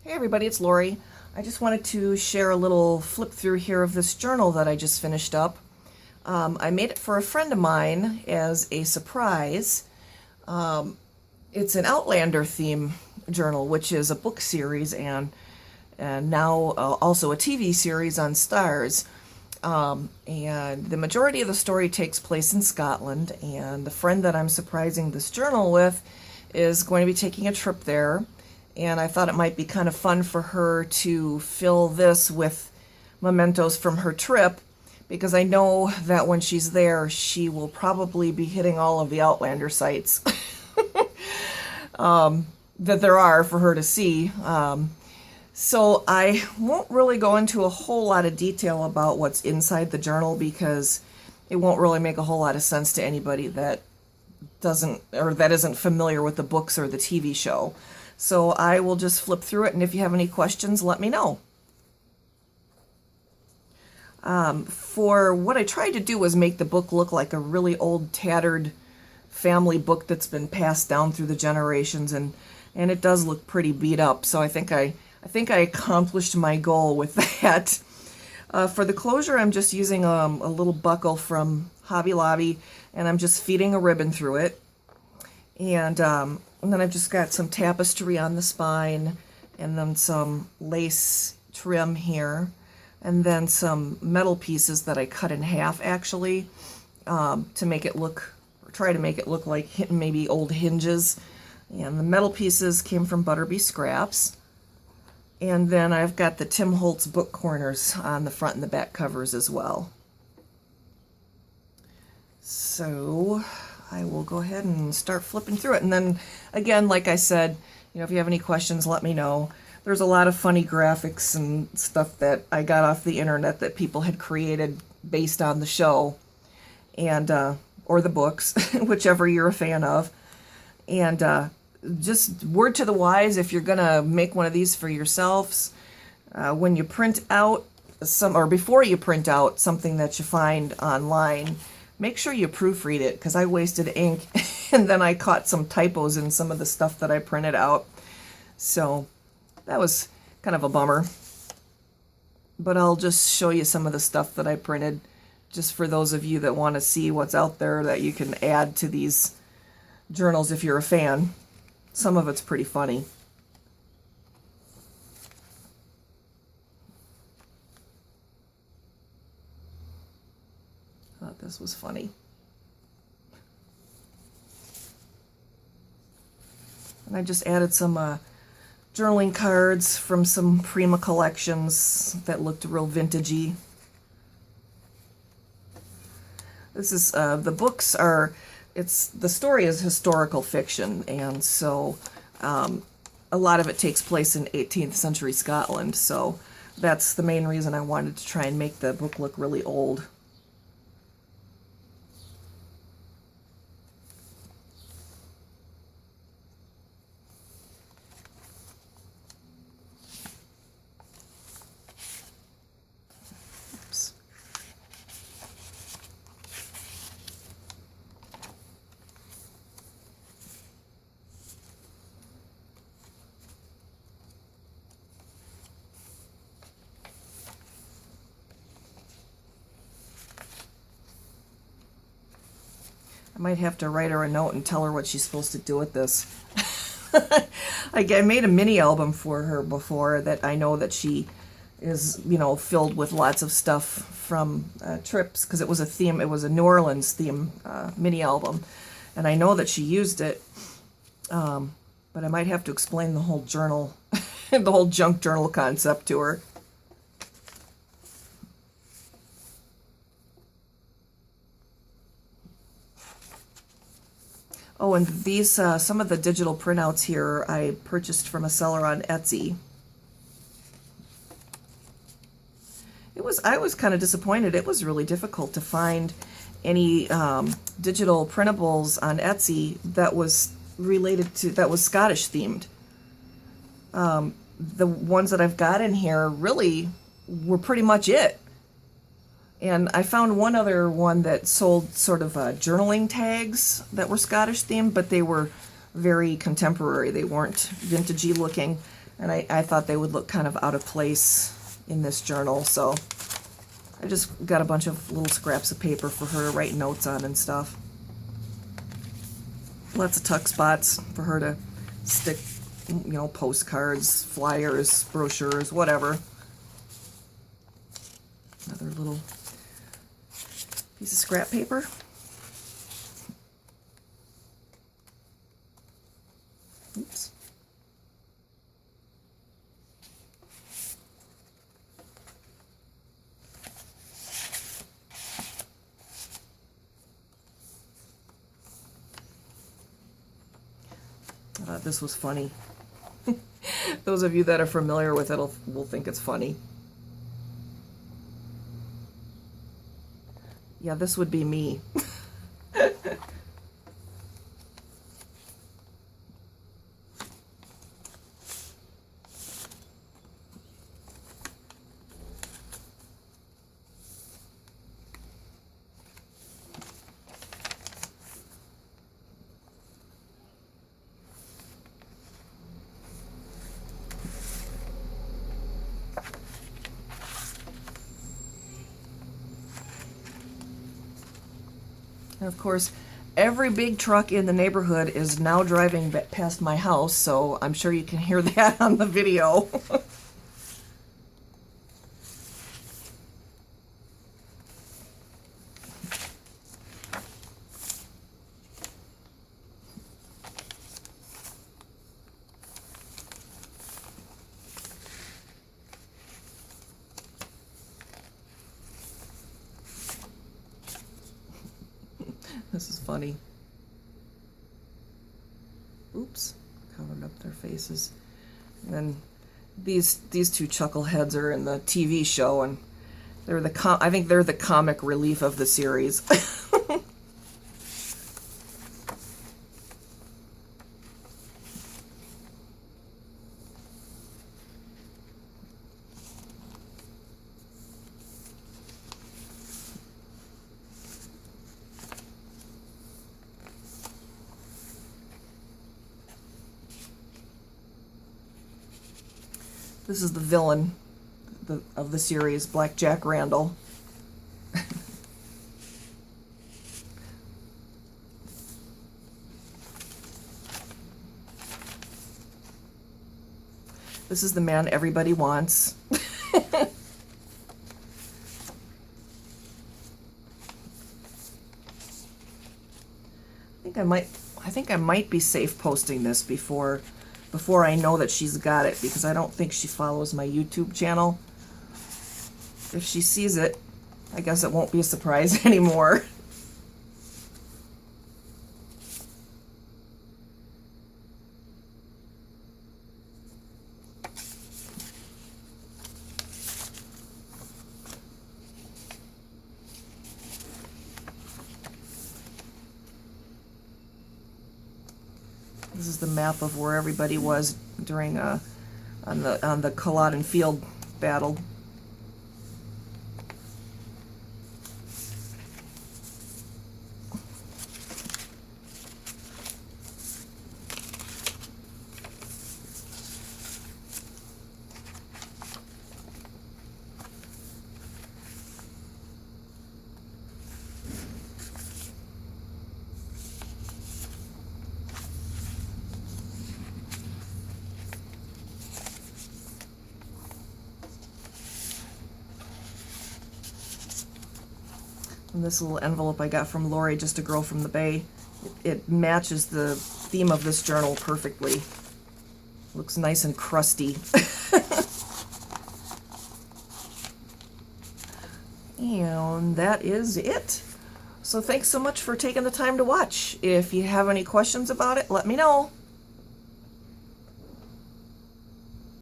Hey everybody, it's Lori. I just wanted to share a little flip through here of this journal that I just finished up. I made it for a friend of mine as a surprise. It's an Outlander theme journal, which is a book series and now also a TV series on Stars. And the majority of the story takes place in Scotland, and the friend that I'm surprising this journal with is going to be taking a trip there. And I thought it might be kind of fun for her to fill this with mementos from her trip, because I know that when she's there, she will probably be hitting all of the Outlander sites that there are for her to see. So I won't really go into a whole lot of detail about what's inside the journal, because it won't really make a whole lot of sense to anybody that isn't familiar with the books or the TV show. So I will just flip through it, and if you have any questions, let me know. For what I tried to do was make the book look like a really old, tattered family book that's been passed down through the generations, and it does look pretty beat up. So I think I accomplished my goal with that. For the closure, I'm just using a little buckle from Hobby Lobby, and I'm just feeding a ribbon through it. And then I've just got some tapestry on the spine, and then some lace trim here, and then some metal pieces that I cut in half, actually, to make it look, try to make it look like maybe old hinges. And the metal pieces came from Butterby Scraps. And then I've got the Tim Holtz book corners on the front and the back covers as well. So I will go ahead and start flipping through it. And then again, like I said, if you have any questions, let me know. There's a lot of funny graphics and stuff that I got off the internet that people had created based on the show, and or the books, whichever you're a fan of. And just word to the wise, if you're gonna make one of these for yourselves, when you print out before you print out something that you find online, make sure you proofread it, because I wasted ink and then I caught some typos in some of the stuff that I printed out. So that was kind of a bummer. But I'll just show you some of the stuff that I printed, just for those of you that want to see what's out there that you can add to these journals if you're a fan. Some of it's pretty funny. Thought this was funny. And I just added some journaling cards from some Prima collections that looked real vintagey. This is the books are, the story is historical fiction, and so a lot of it takes place in 18th century Scotland. So that's the main reason I wanted to try and make the book look really old. I might have to write her a note and tell her what she's supposed to do with this. I made a mini album for her before that I know that she is, filled with lots of stuff from trips, because it was a theme, it was a New Orleans theme mini album, and I know that she used it, but I might have to explain the whole journal, the whole junk journal concept to her. Oh, and these, some of the digital printouts here I purchased from a seller on Etsy. I was kind of disappointed. It was really difficult to find any digital printables on Etsy that was that was Scottish themed. The ones that I've got in here really were pretty much it. And I found one other one that sold sort of journaling tags that were Scottish themed, but they were very contemporary. They weren't vintagey looking. And I thought they would look kind of out of place in this journal, so I just got a bunch of little scraps of paper for her to write notes on and stuff. Lots of tuck spots for her to stick, you know, postcards, flyers, brochures, whatever. Another little piece of scrap paper. Oops. I thought this was funny. Those of you that are familiar with it will think it's funny. Yeah, this would be me. And of course, every big truck in the neighborhood is now driving past my house, so I'm sure you can hear that on the video. This is funny. Oops, covered up their faces. And then these two chuckleheads are in the TV show, and they're I think they're the comic relief of the series. This is the villain of the series, Black Jack Randall. This is the man everybody wants. I think I might be safe posting this before I know that she's got it, because I don't think she follows my YouTube channel. If she sees it, I guess it won't be a surprise anymore. This is the map of where everybody was during on the Culloden Field battle. And this little envelope I got from Lori, Just a Girl from the Bay. It matches the theme of this journal perfectly. Looks nice and crusty. And that is it. So thanks so much for taking the time to watch. If you have any questions about it, let me know.